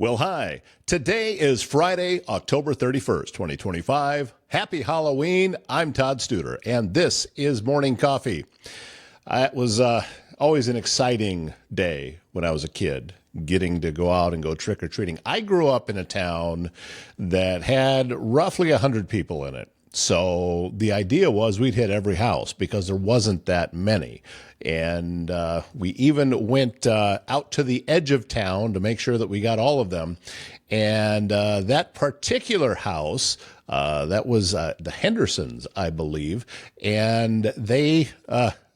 Well, hi. Today is Friday, October 31st, 2025. Happy Halloween. I'm Todd Studer, and this is Morning Coffee. It was always an exciting day when I was a kid, getting to go out and go trick-or-treating. I grew up in a town that had roughly 100 people in it. So the idea was we'd hit every house because there wasn't that many. And we even went out to the edge of town to make sure that we got all of them. And that particular house, that was the Hendersons, I believe. And they...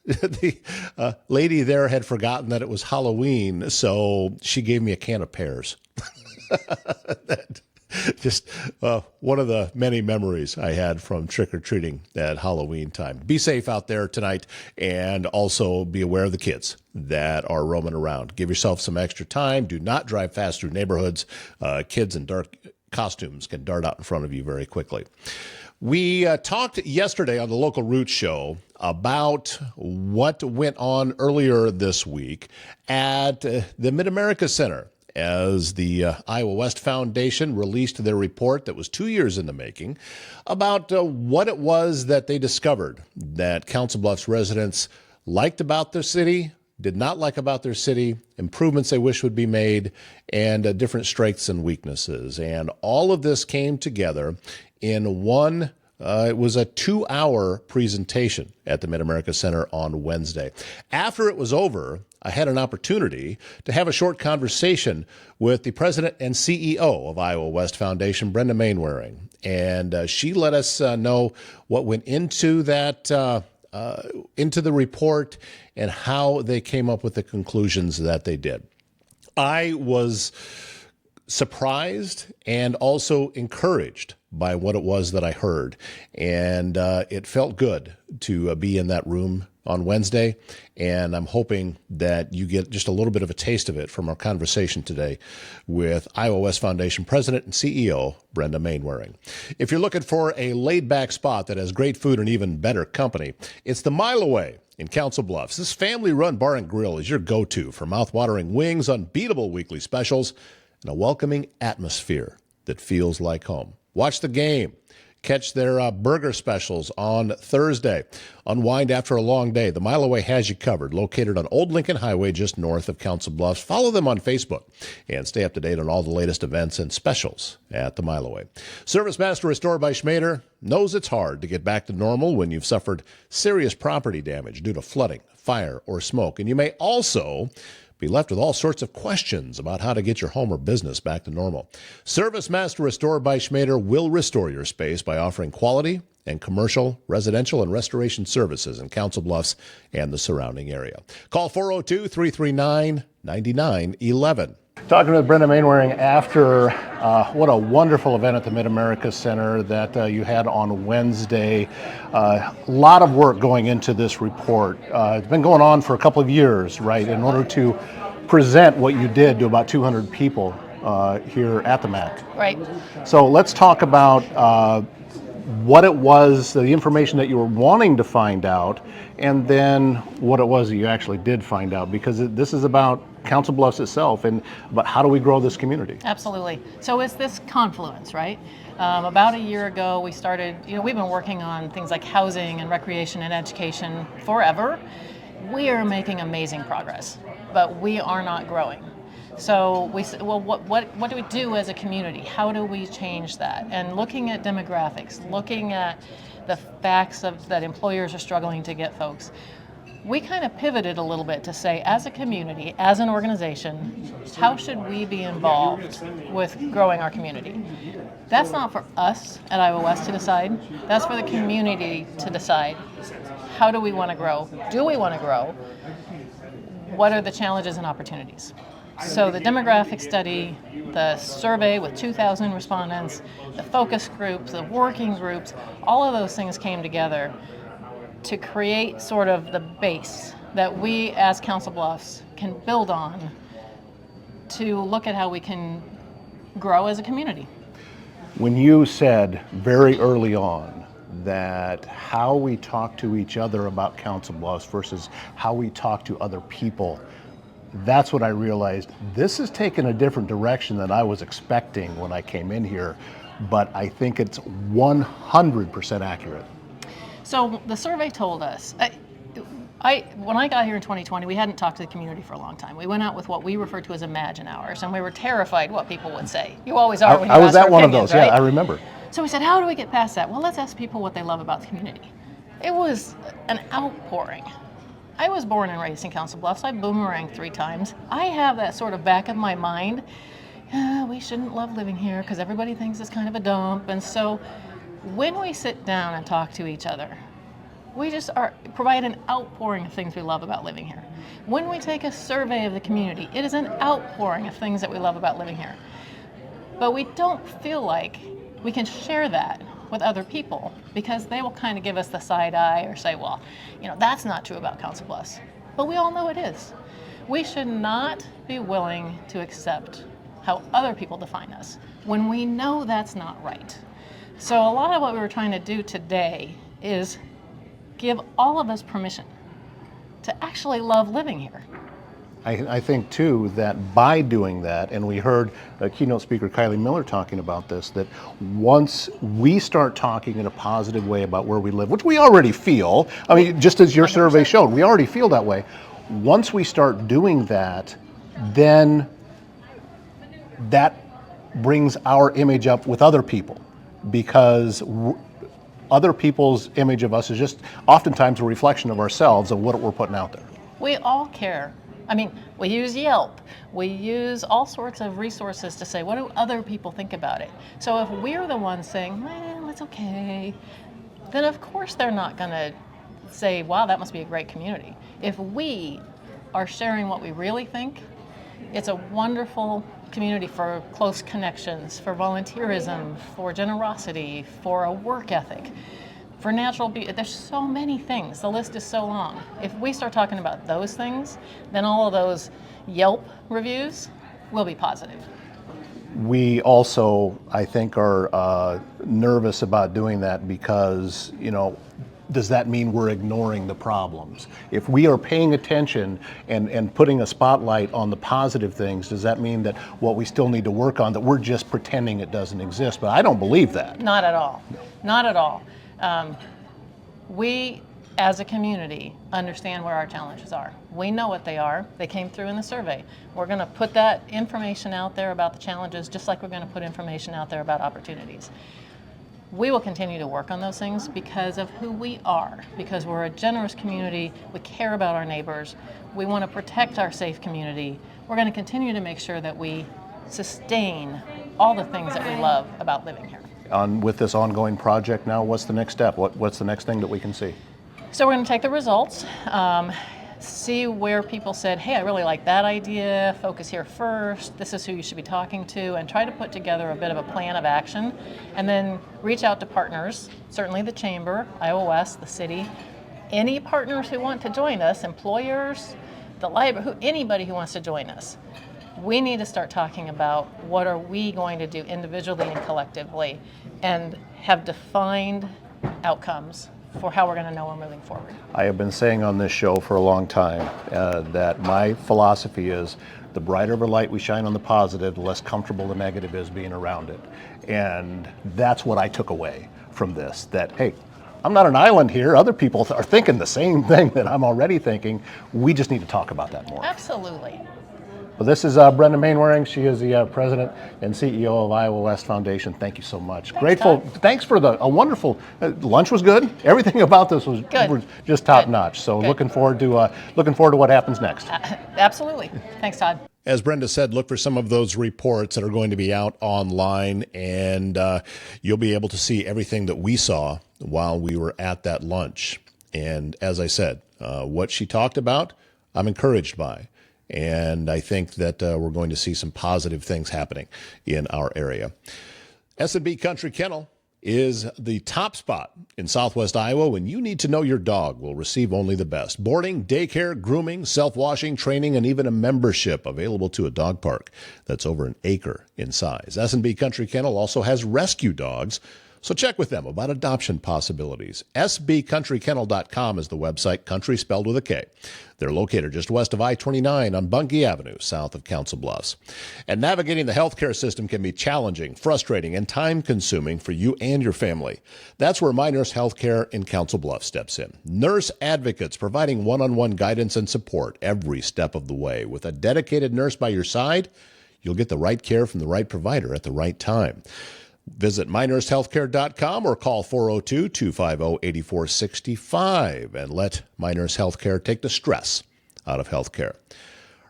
the lady there had forgotten that it was Halloween, so she gave me a can of pears. Just one of the many memories I had from trick-or-treating at Halloween time. Be safe out there tonight, and also be aware of the kids that are roaming around. Give yourself some extra time. Do not drive fast through neighborhoods. Kids in dark costumes can dart out in front of you very quickly. We talked yesterday on the Local Roots Show about what went on earlier this week at the Mid-America Center as the Iowa West Foundation released their report that was 2 years in the making about what it was that they discovered that Council Bluffs residents liked about their city, did not like about their city, improvements they wish would be made, and different strengths and weaknesses. And all of this came together in one, it was a 2-hour presentation at the Mid-America Center on Wednesday. After it was over, I had an opportunity to have a short conversation with the president and CEO of Iowa West Foundation, Brenda Mainwaring. And she let us know what went into that, into the report and how they came up with the conclusions that they did. I was surprised and also encouraged by what it was that I heard. And it felt good to be in that room on Wednesday. And I'm hoping that you get just a little bit of a taste of it from our conversation today with Iowa West Foundation President and CEO, Brenda Mainwaring. If you're looking for a laid-back spot that has great food and even better company, it's the Mile Away in Council Bluffs. This family-run bar and grill is your go-to for mouth-watering wings, unbeatable weekly specials, and a welcoming atmosphere that feels like home. Watch the game. Catch their burger specials on Thursday. Unwind after a long day. The Mile Away has you covered. Located on Old Lincoln Highway just north of Council Bluffs. Follow them on Facebook and stay up to date on all the latest events and specials at the Mile Away. Service Master Restored by Schmader knows it's hard to get back to normal when you've suffered serious property damage due to flooding, fire, or smoke. And you may also be left with all sorts of questions about how to get your home or business back to normal. Service Master Restored by Schmader will restore your space by offering quality and commercial, residential, and restoration services in Council Bluffs and the surrounding area. Call 402-339-9911. Talking with Brenda Mainwaring after what a wonderful event at the Mid-America Center that you had on Wednesday. A lot of work going into this report. It's been going on for a couple of years, right, in order to present what you did to about 200 people here at the MAC. Right. So let's talk about what it was, the information that you were wanting to find out, and then what it was that you actually did find out, because this is about Council Bluffs itself and about how do we grow this community. Absolutely. So it's this confluence, right? About a year ago, we started, we've been working on things like housing and recreation and education forever. We are making amazing progress, but we are not growing. So we said, well, what do we do as a community? How do we change that? And looking at demographics, looking at the facts of that employers are struggling to get folks, we kind of pivoted a little bit to say, as a community, as an organization, how should we be involved with growing our community? That's not for us at Iowa West to decide. That's for the community to decide. How do we want to grow? Do we want to grow? What are the challenges and opportunities? So the demographic study, the survey with 2,000 respondents, the focus groups, the working groups, all of those things came together to create sort of the base that we as Council Bluffs can build on to look at how we can grow as a community. When you said very early on that how we talk to each other about Council Bluffs versus how we talk to other people that's what I realized. This has taken a different direction than I was expecting when I came in here, but I think it's 100% accurate. So the survey told us, when I got here in 2020, we hadn't talked to the community for a long time. We went out with what we refer to as Imagine Hours, and we were terrified what people would say. You always are when you I was ask at for one of opinions, those, right? yeah, I remember. So we said, how do we get past that? Well, let's ask people what they love about the community. It was an outpouring. I was born and raised in Council Bluffs. I boomeranged 3 times. I have that sort of back of my mind. We shouldn't love living here because everybody thinks it's kind of a dump. And so when we sit down and talk to each other, we just provide an outpouring of things we love about living here. When we take a survey of the community, it is an outpouring of things that we love about living here. But we don't feel like we can share that with other people because they will kind of give us the side eye or say, well, that's not true about Council Bluffs. But we all know it is. We should not be willing to accept how other people define us when we know that's not right. So a lot of what we were trying to do today is give all of us permission to actually love living here. I think, too, that by doing that, and we heard keynote speaker Kylie Miller talking about this, that once we start talking in a positive way about where we live, which we already feel, I mean, just as your 100%. Survey showed, we already feel that way. Once we start doing that, then that brings our image up with other people, because other people's image of us is just oftentimes a reflection of ourselves, of what we're putting out there. We all care. I mean, we use Yelp. We use all sorts of resources to say, what do other people think about it? So if we're the ones saying, well, it's okay, then of course they're not going to say, wow, that must be a great community. If we are sharing what we really think, it's a wonderful community for close connections, for volunteerism, for generosity, for a work ethic, for natural beauty. There's so many things. The list is so long. If we start talking about those things, then all of those Yelp reviews will be positive. We also, I think, are nervous about doing that because, does that mean we're ignoring the problems? If we are paying attention and putting a spotlight on the positive things, does that mean that what we still need to work on, that we're just pretending it doesn't exist? But I don't believe that. Not at all. Not at all. We, as a community, understand where our challenges are. We know what they are. They came through in the survey. We're going to put that information out there about the challenges, just like we're going to put information out there about opportunities. We will continue to work on those things because of who we are, because we're a generous community. We care about our neighbors. We want to protect our safe community. We're going to continue to make sure that we sustain all the things that we love about living here. With this ongoing project now, what's the next step? What's the next thing that we can see? So we're going to take the results, see where people said, hey, I really like that idea, focus here first, this is who you should be talking to, and try to put together a bit of a plan of action, and then reach out to partners, certainly the Chamber, Iowa West, the city, any partners who want to join us, employers, the library, anybody who wants to join us. We need to start talking about what are we going to do individually and collectively, and have defined outcomes for how we're going to know we're moving forward. I have been saying on this show for a long time that my philosophy is the brighter of a light we shine on the positive, the less comfortable the negative is being around it. And that's what I took away from this, that, hey, I'm not an island here. Other people are thinking the same thing that I'm already thinking. We just need to talk about that more. Absolutely. Well, this is Brenda Mainwaring. She is the president and CEO of Iowa West Foundation. Thank you so much. Thanks, Grateful. Todd. Thanks for a wonderful lunch. Was good. Everything about this was just top notch. So Good. looking forward to what happens next. Absolutely. Thanks, Todd. As Brenda said, look for some of those reports that are going to be out online, and you'll be able to see everything that we saw while we were at that lunch. And as I said, what she talked about, I'm encouraged by. And I think that we're going to see some positive things happening in our area. S&B Country Kennel is the top spot in Southwest Iowa when you need to know your dog will receive only the best. Boarding, daycare, grooming, self-washing, training, and even a membership available to a dog park that's over an acre in size. S&B Country Kennel also has rescue dogs, So check with them about adoption possibilities. sbcountrykennel.com is the website, country spelled with a K. They're located just west of I-29 on Bunkie Avenue, south of Council Bluffs. And navigating the healthcare system can be challenging, frustrating, and time-consuming for you and your family. That's where My Nurse Healthcare in Council Bluffs steps in. Nurse advocates providing one-on-one guidance and support every step of the way. With a dedicated nurse by your side, you'll get the right care from the right provider at the right time. Visit mynursehealthcare.com or call 402-250-8465 and let My Nurse Healthcare take the stress out of healthcare.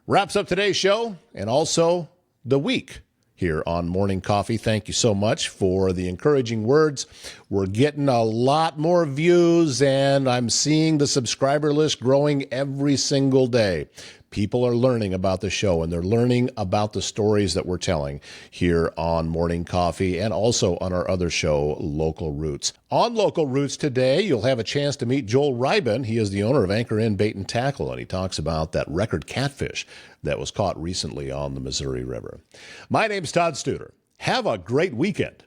Wraps up today's show and also the week here on Morning Coffee. Thank you so much for the encouraging words. We're getting a lot more views, and I'm seeing the subscriber list growing every single day. People are learning about the show, and they're learning about the stories that we're telling here on Morning Coffee and also on our other show, Local Roots. On Local Roots today, you'll have a chance to meet Joel Ryben. He is the owner of Anchor Inn Bait and Tackle, and he talks about that record catfish that was caught recently on the Missouri River. My name's Todd Studer. Have a great weekend.